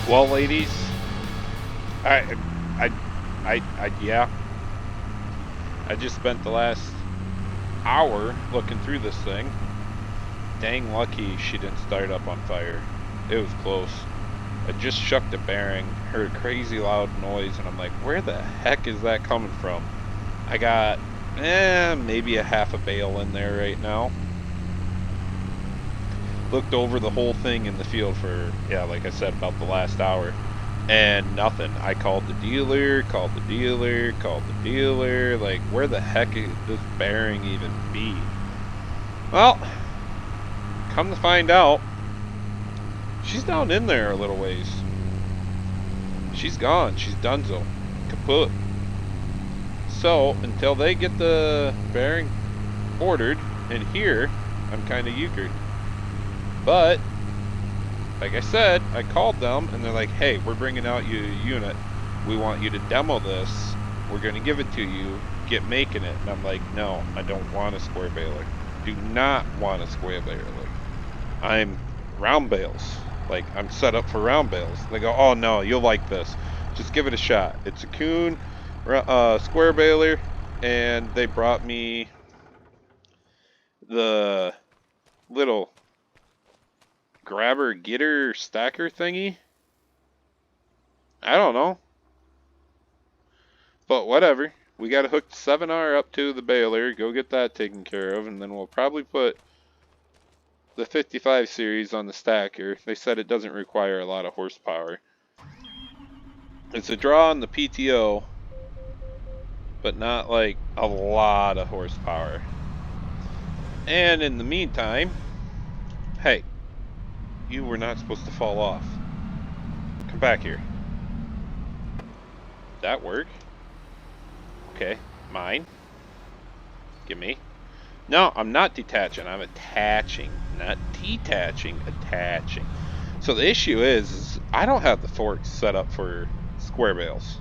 Well, ladies, I, yeah, I just spent the last hour looking through this thing. Dang lucky she didn't start up on fire. It was close. I just shucked a bearing, heard a crazy loud noise, and I'm like, where the heck is that coming from? I got, maybe a half a bale in there right now. Looked over the whole thing in the field for, yeah, like I said, about the last hour. And nothing. I called the dealer, called the dealer, called the dealer. Like, where the heck could this bearing even be? Well, come to find out, she's down in there a little ways. She's gone. She's donezo. Kaput. So, until they get the bearing ordered and here, I'm kind of euchred. But, like I said, I called them and they're like, hey, we're bringing out your unit. We want you to demo this. We're going to give it to you. Get making it. And I'm like, no, I don't want a square baler. Do not want a square baler. I'm round bales. Like, I'm set up for round bales. They go, oh no, you'll like this. Just give it a shot. It's a Kuhn square baler, and they brought me the little grabber getter stacker thingy. I don't know. But whatever. We got to hook the 7R up to the baler, go get that taken care of, and then we'll probably put the 55 series on the stacker. They said it doesn't require a lot of horsepower. It's a draw on the PTO, but not like a lot of horsepower. And in the meantime, hey, you were not supposed to fall off. Come back here. That work? Okay, mine. Give me. No, I'm not detaching. I'm attaching. Not detaching, attaching. So the issue is I don't have the forks set up for square bales.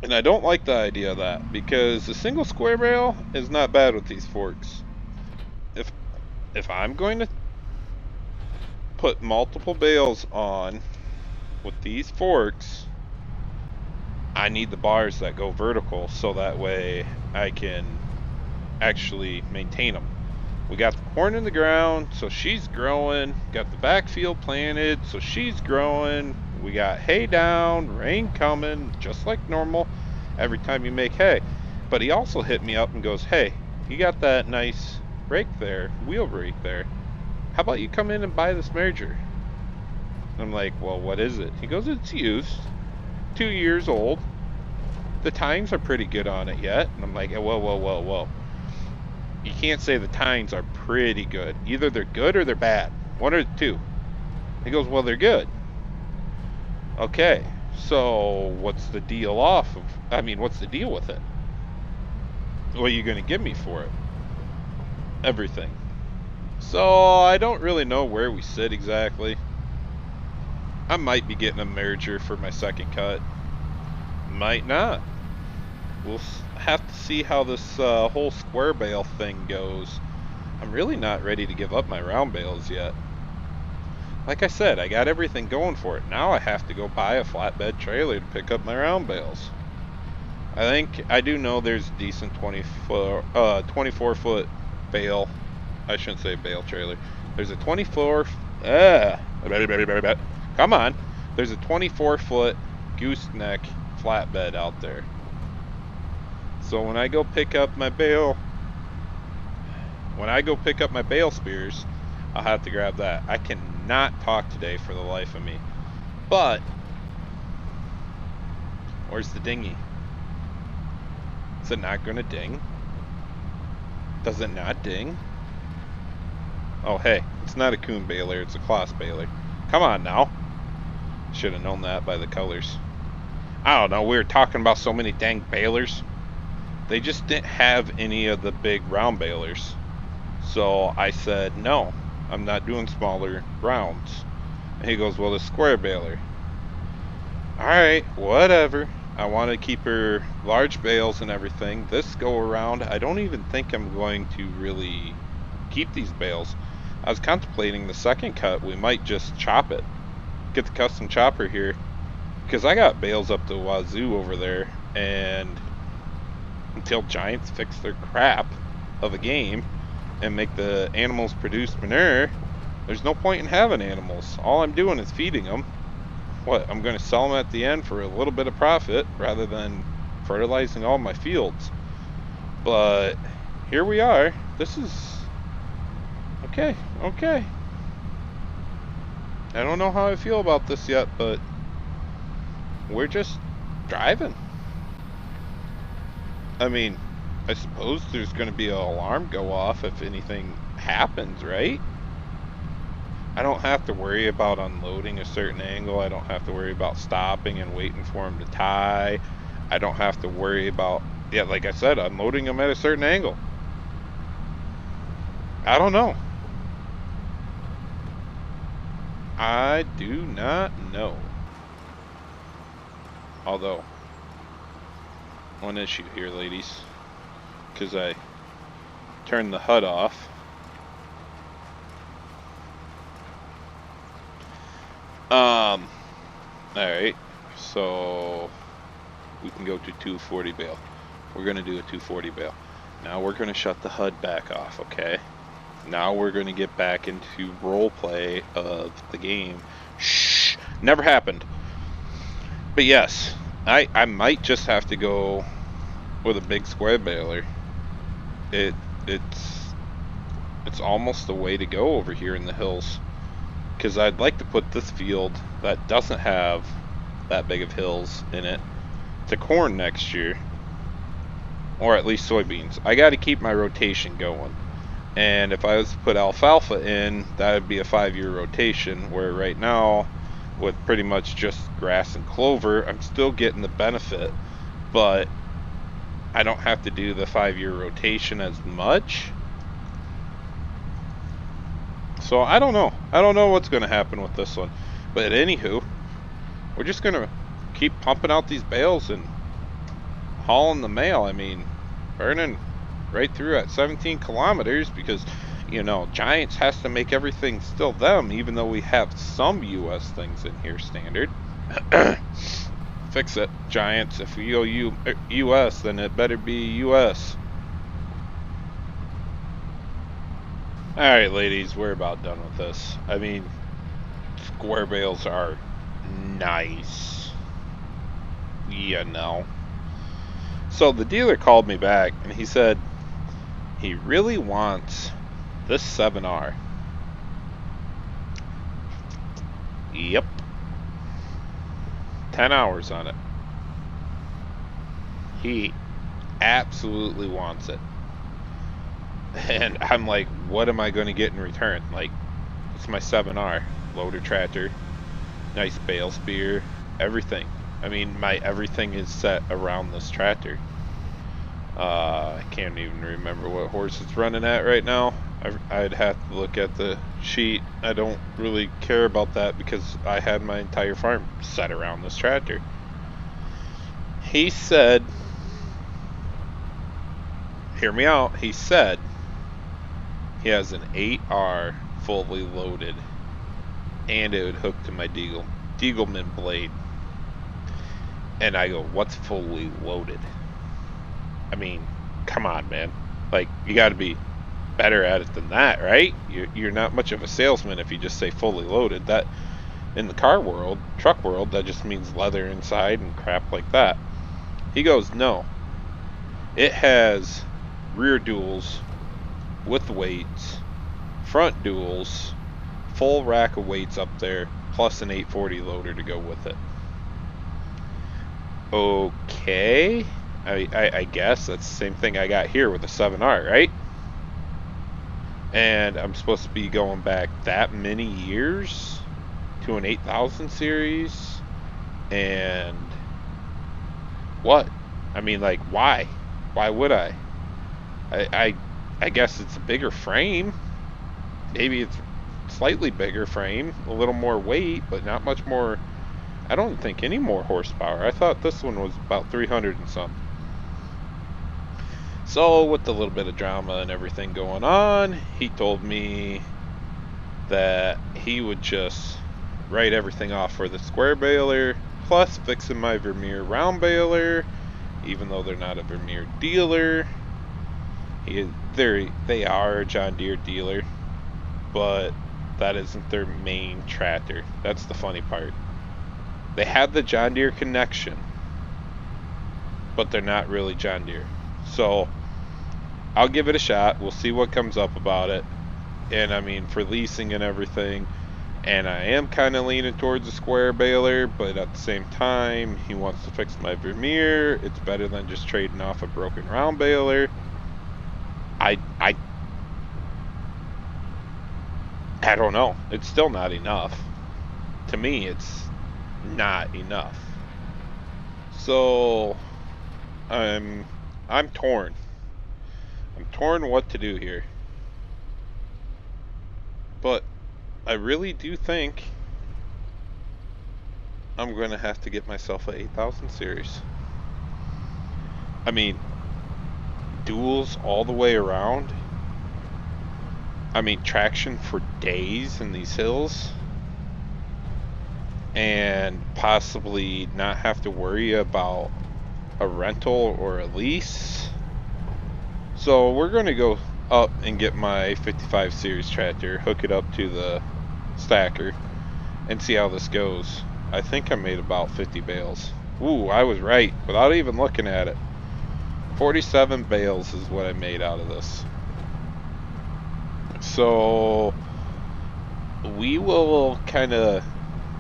And I don't like the idea of that because the single square bale is not bad with these forks. If I'm going to put multiple bales on with these forks, I need the bars that go vertical so that way I can actually maintain them. We got the corn in the ground, so she's growing. Got the backfield planted, so she's growing. We got hay down, rain coming, just like normal every time you make hay. But he also hit me up and goes, hey, you got that nice rake there, wheel rake there. How about you come in and buy this merger? I'm like, well, what is it? He goes, it's used. 2 years old. The tines are pretty good on it yet. And I'm like, whoa. You can't say the tines are pretty good. Either they're good or they're bad. One or two. He goes, well, they're good. Okay, so what's the deal what's the deal with it? What are you going to give me for it? Everything. So I don't really know where we sit exactly. I might be getting a merger for my second cut. Might not. We'll have to see how this whole square bale thing goes. I'm really not ready to give up my round bales yet. Like I said, I got everything going for it. Now I have to go buy a flatbed trailer to pick up my round bales. I do know there's a decent 24 foot bale. I shouldn't say bale trailer. There's a 24. Come on. There's a 24 foot gooseneck flatbed out there. So when I go pick up my bale spears, I'll have to grab that. I cannot talk today for the life of me. But where's the dinghy? Is it not gonna ding? Does it not ding? Oh hey, it's not a Kuhn baler, it's a Claas baler. Come on now. Should have known that by the colors. I don't know, we were talking about so many dang balers. They just didn't have any of the big round balers. So I said, no, I'm not doing smaller rounds. And he goes, well, the square baler. Alright, whatever. I want to keep her large bales and everything. This go around, I don't even think I'm going to really keep these bales. I was contemplating the second cut, we might just chop it. get the custom chopper here, because I got bales up the wazoo over there, and until Giants fix their crap of a game and make the animals produce manure, there's no point in having animals. All I'm doing is feeding them. What, I'm going to sell them at the end for a little bit of profit rather than fertilizing all my fields. But here we are. This is okay. I don't know how I feel about this yet, but we're just driving. I mean, I suppose there's going to be an alarm go off if anything happens, right? I don't have to worry about unloading a certain angle. I don't have to worry about stopping and waiting for them to tie. I don't have to worry about, yeah, like I said, unloading them at a certain angle. I don't know. I do not know. Although, one issue here, ladies, because I turned the HUD off. Alright, so we can go to 240 bale. We're going to do a 240 bale. Now we're going to shut the HUD back off, okay? Now we're going to get back into role play of the game. Shh! Never happened. But yes, I might just have to go with a big square baler. It's almost the way to go over here in the hills. Because I'd like to put this field that doesn't have that big of hills in it to corn next year. Or at least soybeans. I got to keep my rotation going. And if I was to put alfalfa in, that would be a 5-year rotation. Where right now, with pretty much just grass and clover, I'm still getting the benefit. But I don't have to do the 5-year rotation as much. So I don't know. I don't know what's going to happen with this one. But anywho, we're just going to keep pumping out these bales and hauling the mail. I mean, burning right through at 17 kilometers because, you know, Giants has to make everything still them, even though we have some U.S. things in here standard. Fix it, Giants. If we go U.S., then it better be U.S. Alright, ladies, we're about done with this. I mean, square bales are nice. You know. So the dealer called me back and he said he really wants this 7R. Yep. 10 hours on it. He absolutely wants it. And I'm like, what am I going to get in return? Like, it's my 7R. Loader tractor, nice bale spear, everything. I mean, my everything is set around this tractor. I can't even remember what horse it's running at right now. I'd have to look at the sheet. I don't really care about that because I had my entire farm set around this tractor. He said, hear me out, he said he has an 8R fully loaded and it would hook to my Diegelman blade. And I go, what's fully loaded? I mean, come on, man. Like, you got to be better at it than that, right? You're not much of a salesman if you just say fully loaded. That, in the car world, truck world, that just means leather inside and crap like that. He goes, no. It has rear duals with weights, front duals, full rack of weights up there, plus an 840 loader to go with it. Okay. I guess that's the same thing I got here with the 7R, right? And I'm supposed to be going back that many years to an 8000 series. And what? I mean, like, why? Why would I? I guess it's a bigger frame. Maybe it's slightly bigger frame, a little more weight, but not much more. I don't think any more horsepower. I thought this one was about 300 and some. So with the little bit of drama and everything going on, he told me that he would just write everything off for the square baler, plus fixing my Vermeer round baler, even though they're not a Vermeer dealer. They are a John Deere dealer, but that isn't their main tractor. That's the funny part. They have the John Deere connection, but they're not really John Deere. So I'll give it a shot. We'll see what comes up about it. And I mean, for leasing and everything, and I am kind of leaning towards a square baler, but at the same time, he wants to fix my Vermeer. It's better than just trading off a broken round baler. I don't know. It's still not enough. To me, it's not enough. So I'm torn. I'm torn what to do here. But I really do think I'm going to have to get myself a 8000 series. I mean, duals all the way around. I mean, traction for days in these hills. And possibly not have to worry about a rental or a lease. So we're going to go up and get my 55 series tractor, hook it up to the stacker, and see how this goes. I think I made about 50 bales. Ooh, I was right without even looking at it. 47 bales is what I made out of this. So we will kind of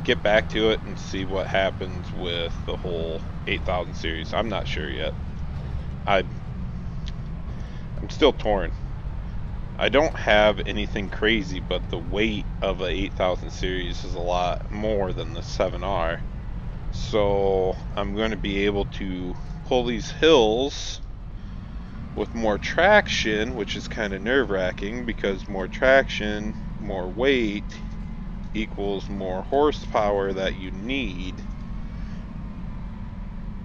get back to it and see what happens with the whole 8000 series. I'm not sure yet. I'm still torn. I don't have anything crazy, but the weight of a 8000 series is a lot more than the 7R. So I'm going to be able to pull these hills with more traction, which is kind of nerve-wracking because more traction, more weight equals more horsepower that you need.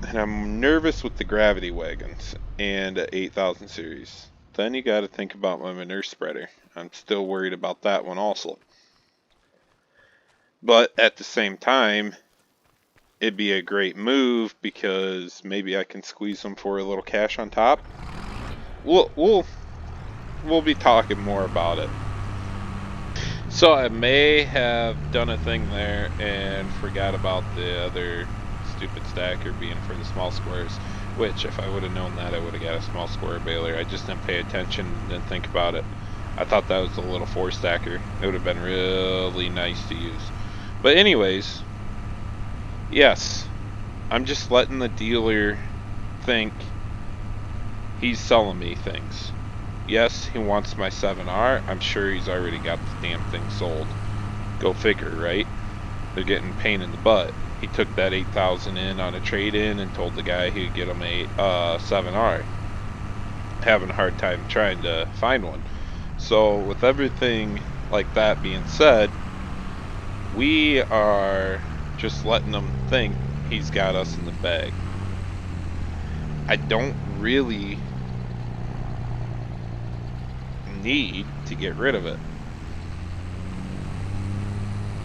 And I'm nervous with the gravity wagons and a 8000 series. Then you got to think about my manure spreader. I'm still worried about that one also. But at the same time, it'd be a great move because maybe I can squeeze them for a little cash on top. We'll be talking more about it. So I may have done a thing there and forgot about the other stupid stacker being for the small squares, which if I would have known that, I would have got a small square baler. I just didn't pay attention, didn't think about it. I thought that was a little 4 stacker. It would have been really nice to use. But anyways, yes, I'm just letting the dealer think he's selling me things. Yes, he wants my 7R. I'm sure he's already got the damn thing sold. Go figure, right? They're getting pain in the butt. He took that 8000 in on a trade-in and told the guy he'd get him a 7R. Having a hard time trying to find one. So with everything like that being said, we are just letting him think he's got us in the bag. I don't really need to get rid of it.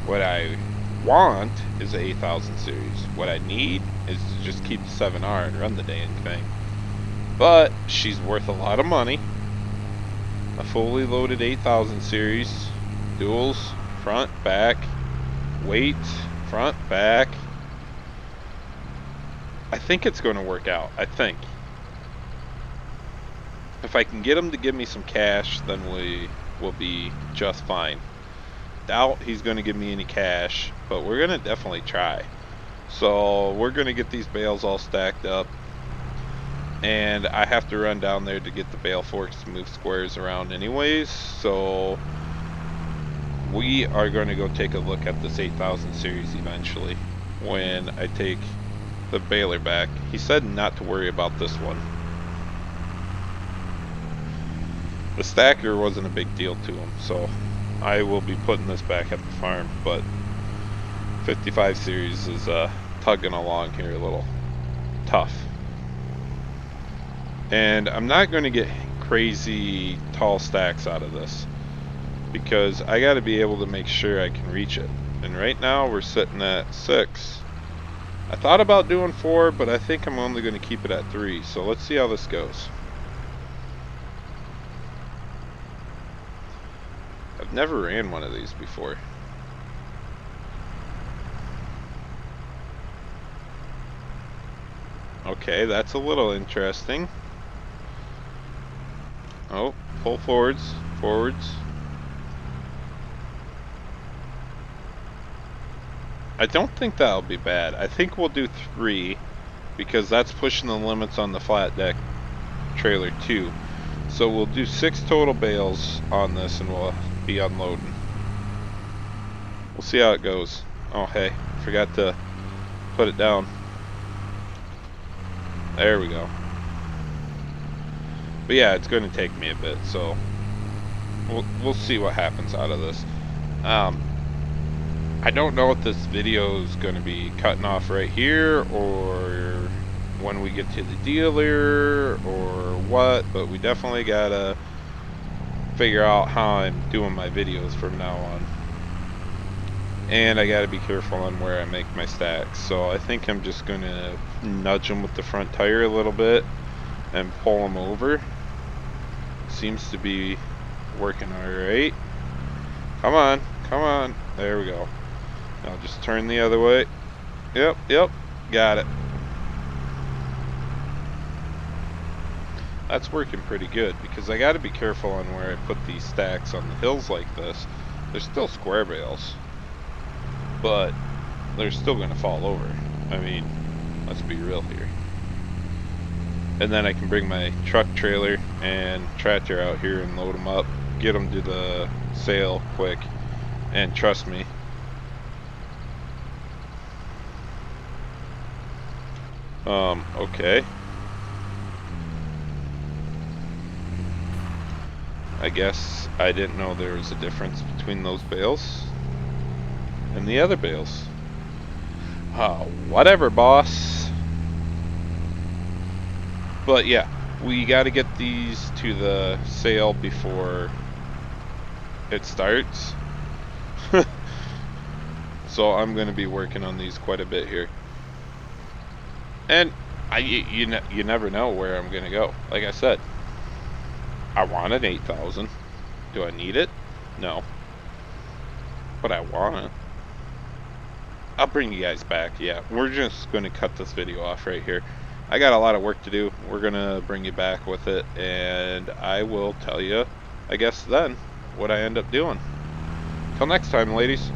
What I want is a 8000 series. What I need is to just keep the 7R and run the dang thing. But she's worth a lot of money. A fully loaded 8000 series, duals, front, back, weight, front, back. I think it's going to work out. I think. If I can get him to give me some cash, then we will be just fine. Doubt he's going to give me any cash, but we're going to definitely try. So we're going to get these bales all stacked up, and I have to run down there to get the bale forks to move squares around anyways. So we are going to go take a look at this 8000 series eventually when I take the baler back. He said not to worry about this one. The stacker wasn't a big deal to him, so I will be putting this back at the farm, but 55 series is tugging along here a little tough. And I'm not going to get crazy tall stacks out of this because I got to be able to make sure I can reach it. And right now we're sitting at 6. I thought about doing 4, but I think I'm only going to keep it at 3. So let's see how this goes. I've never ran one of these before. Okay, that's a little interesting. Oh, pull forwards, forwards. I don't think that'll be bad. I think we'll do 3 because that's pushing the limits on the flat deck trailer too. So we'll do 6 total bales on this and we'll be unloading. We'll see how it goes. Oh hey, forgot to put it down. There we go. But yeah, it's going to take me a bit, so we'll see what happens out of this. I don't know if this video is going to be cutting off right here or when we get to the dealer or what, but we definitely gotta figure out how I'm doing my videos from now on. And I gotta be careful on where I make my stacks, so I think I'm just gonna nudge them with the front tire a little bit and pull them over. Seems to be working alright. Come on, come on. There we go. Now just turn the other way. Yep, got it. That's working pretty good because I got to be careful on where I put these stacks on the hills like this. They're still square bales, but they're still going to fall over. I mean, let's be real here. And then I can bring my truck trailer and tractor out here and load them up, get them to the sale quick, and trust me, okay. I guess I didn't know there was a difference between those bales and the other bales. Whatever, boss. But yeah, we got to get these to the sale before it starts. So I'm going to be working on these quite a bit here. And you never know where I'm going to go. Like I said, I want an 8,000. Do I need it? No. But I want it. I'll bring you guys back. Yeah, we're just going to cut this video off right here. I got a lot of work to do. We're going to bring you back with it. And I will tell you, I guess then, what I end up doing. Till next time, ladies.